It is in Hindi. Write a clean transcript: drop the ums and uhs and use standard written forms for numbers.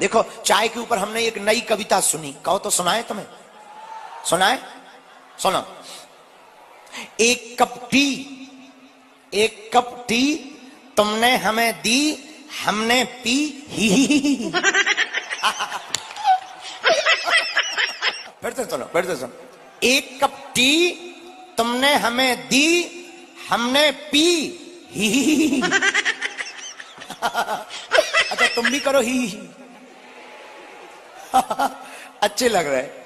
देखो चाय के ऊपर हमने एक नई कविता सुनी, कहो तो सुनाए तुम्हें, सुनाए? सुनो। एक कप टी तुमने हमें दी, हमने पी ही। फिर से सुनो। एक कप टी तुमने हमें दी, हमने पी ही। अच्छा तुम भी करो ही। अच्छे लग रहे हैं।